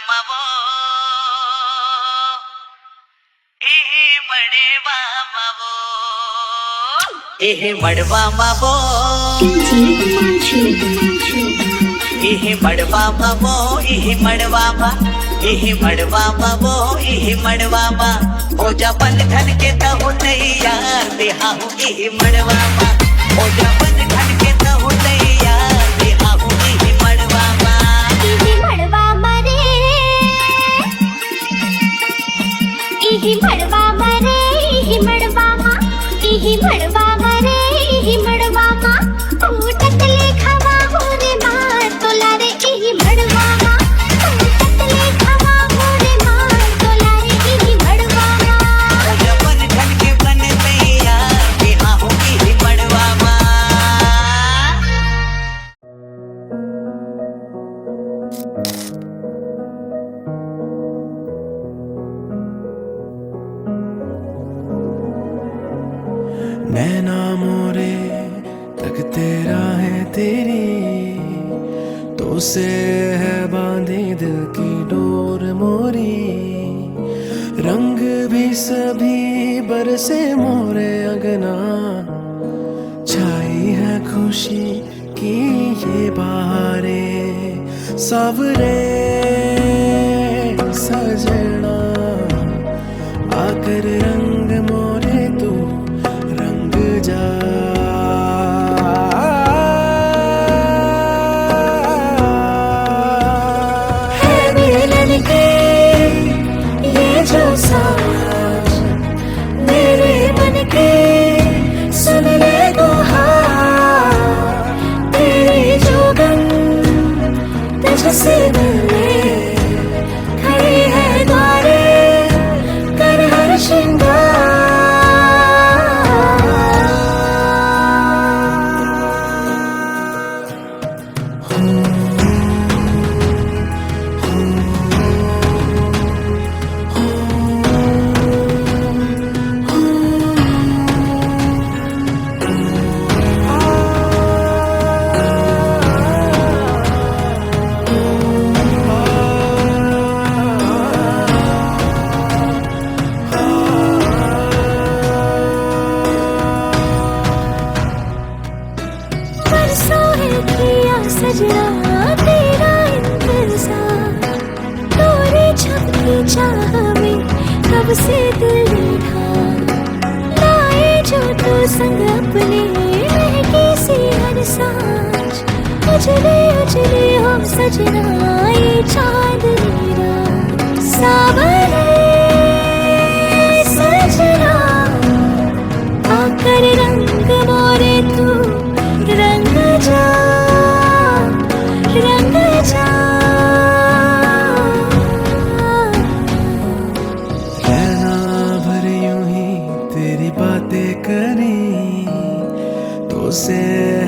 ಮಾಮವೋ ಇಹಿ ಮಡೆ ಮಾಮವೋ ಇಹಿ ಮಡವಾ Mao ಇಹಿ ಮಡವಾ Mao ಇಹಿ ಮಡವಾ ಮಾ इही मड़वा वो इही मड़वा हो जा बन धन के तहु नहीं यार बिहाऊ इही मड़वा हो जा बन धन के तहु नहीं यार बिहाऊ इही मड़वा रे इही मड़वा रे इही मड़वा इही मड़वा रे इही मड़वा टूटत लेखवा हो रे मार तोला रे इही मड़वा नैना मोरे तकते राहें तेरी तो से है बांधी दिल की डोर मोरी रंग भी सभी बरसे मोरे अगना छाई है खुशी की ये बहारें सावरे सजना आकर रंग मोरे तू रंग जा है मिलन के ये जो साज मेरे मन के सुन ले गुहार तेरी जोगन तुझसे मिलने खड़ी है द्वारे कर हर श्रृंगार सजना तेरा इंतजार तोरे छपकी चाह में कब से दिल था लाए जो तू संग अपने महकी सी हर सांझ उजले उजले हो सजना ये चांदनी रात सावरे सजना आकर रंग मोरे तू रंग जा रंग जा कहना भर यूं ही तेरी बातें करी तो से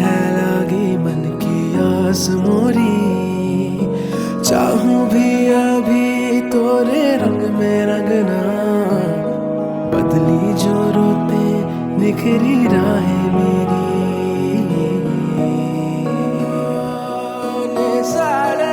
है लागी मन की आस मोरी चाहूं भी अभी तोरे रंग में रंगना बदली जो रोते निखरी राहें मेरी सारे